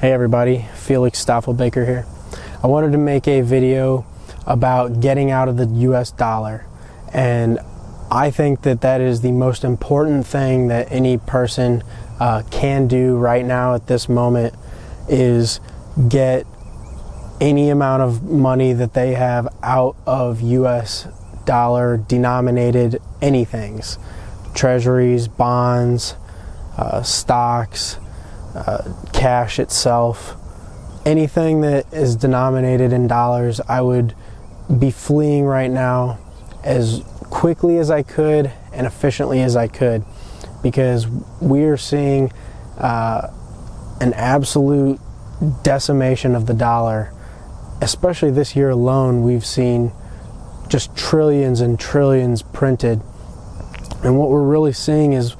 Hey everybody, Felix Staffelbaker here. I wanted to make a video about getting out of the US dollar, and I think that that is the most important thing that any person can do right now at this moment, is get any amount of money that they have out of US dollar denominated anythings, treasuries, bonds, stocks, cash itself, anything that is denominated in dollars. I would be fleeing right now as quickly as I could and efficiently as I could, because we're seeing an absolute decimation of the dollar. Especially this year alone, we've seen just trillions and trillions printed, and what we're really seeing is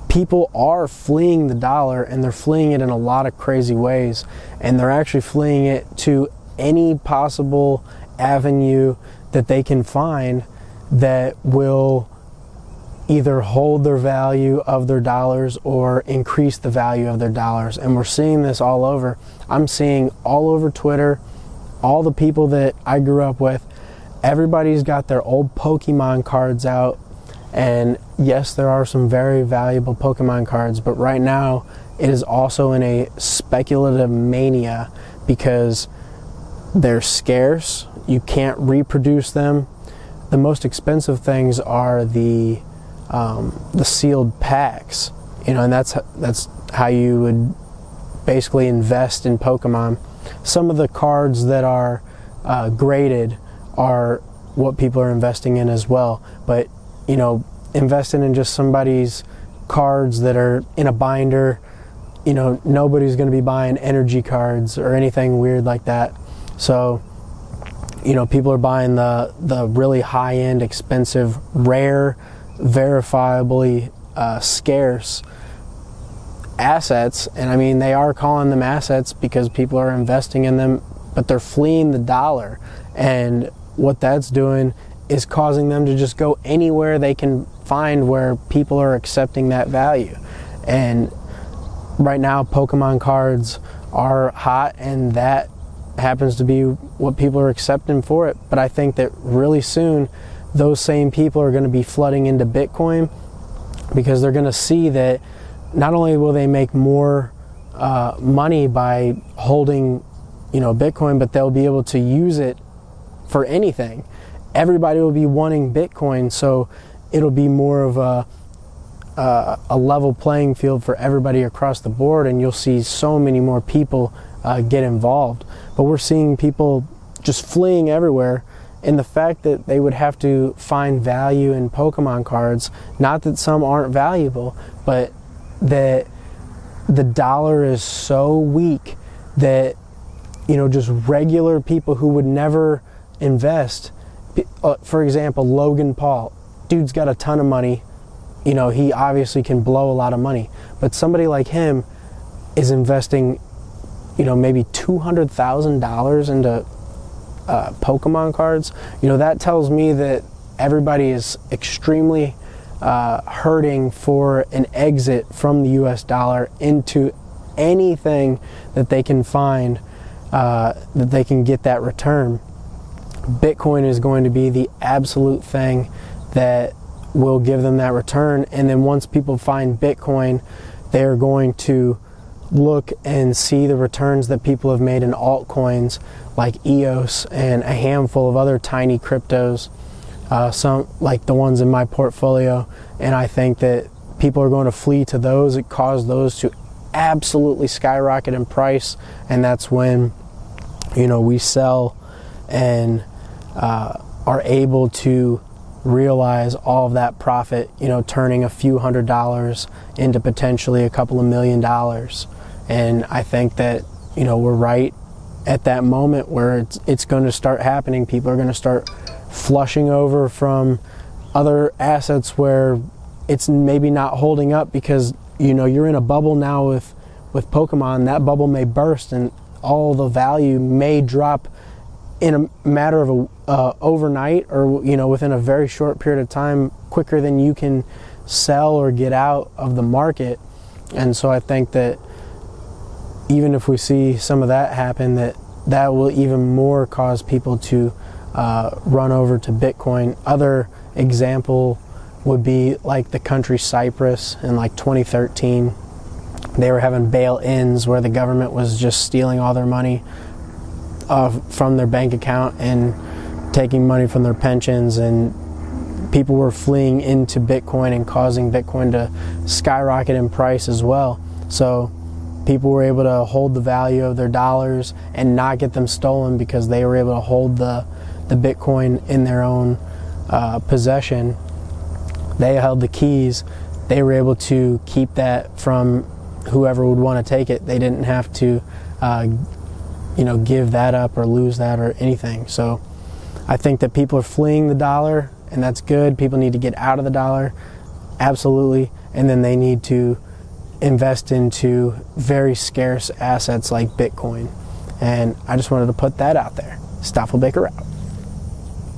people are fleeing the dollar, and they're fleeing it in a lot of crazy ways, and they're actually fleeing it to any possible avenue that they can find that will either hold their value of their dollars or increase the value of their dollars. And we're seeing this all over. I'm seeing all over Twitter, all the people that I grew up with, everybody's got their old Pokemon cards out. And yes, there are some very valuable Pokemon cards, but right now it is also in a speculative mania because they're scarce. You can't reproduce them. The most expensive things are the sealed packs, and that's how you would basically invest in Pokemon. Some of the cards that are graded are what people are investing in as well, but investing in just somebody's cards that are in a binder, nobody's going to be buying energy cards or anything weird like that. So, people are buying the really high-end, expensive, rare, verifiably scarce assets. And I mean, they are calling them assets because people are investing in them, but they're fleeing the dollar. And what that's doing is causing them to just go anywhere they can find where people are accepting that value. And right now, Pokemon cards are hot, and that happens to be what people are accepting for it. But I think that really soon, those same people are going to be flooding into Bitcoin, because they're going to see that not only will they make more money by holding, Bitcoin, but they'll be able to use it for anything. Everybody will be wanting Bitcoin, so it'll be more of a level playing field for everybody across the board, and you'll see so many more people get involved. But we're seeing people just fleeing everywhere, and the fact that they would have to find value in Pokemon cards, not that some aren't valuable, but that the dollar is so weak that just regular people who would never invest. For example, Logan Paul, dude's got a ton of money. He obviously can blow a lot of money, but somebody like him is investing, maybe $200,000 into Pokemon cards. That tells me that everybody is extremely hurting for an exit from the US dollar into anything that they can find, that they can get that return. Bitcoin is going to be the absolute thing that will give them that return. And then once people find Bitcoin, they're going to look and see the returns that people have made in altcoins like EOS and a handful of other tiny cryptos, some like the ones in my portfolio. And I think that people are going to flee to those. It caused those to absolutely skyrocket in price, and that's when we sell and are able to realize all of that profit, turning a few $100s into potentially a couple of $1 million. And I think that, we're right at that moment where it's going to start happening. People are going to start flushing over from other assets where it's maybe not holding up, because, you're in a bubble now with Pokemon. That bubble may burst, and all the value may drop in a matter of overnight, or within a very short period of time, quicker than you can sell or get out of the market. And so I think that even if we see some of that happen, that will even more cause people to run over to Bitcoin. Other example would be like the country Cyprus in like 2013. They were having bail-ins where the government was just stealing all their money from their bank account and taking money from their pensions, and people were fleeing into Bitcoin and causing Bitcoin to skyrocket in price as well. So people were able to hold the value of their dollars and not get them stolen because they were able to hold the Bitcoin in their own possession. They held the keys. They were able to keep that from whoever would want to take it. They didn't have to give that up or lose that or anything. So I think that people are fleeing the dollar, and that's good. People need to get out of the dollar, absolutely, and then they need to invest into very scarce assets like Bitcoin. And I just wanted to put that out there. Staffelbaker out.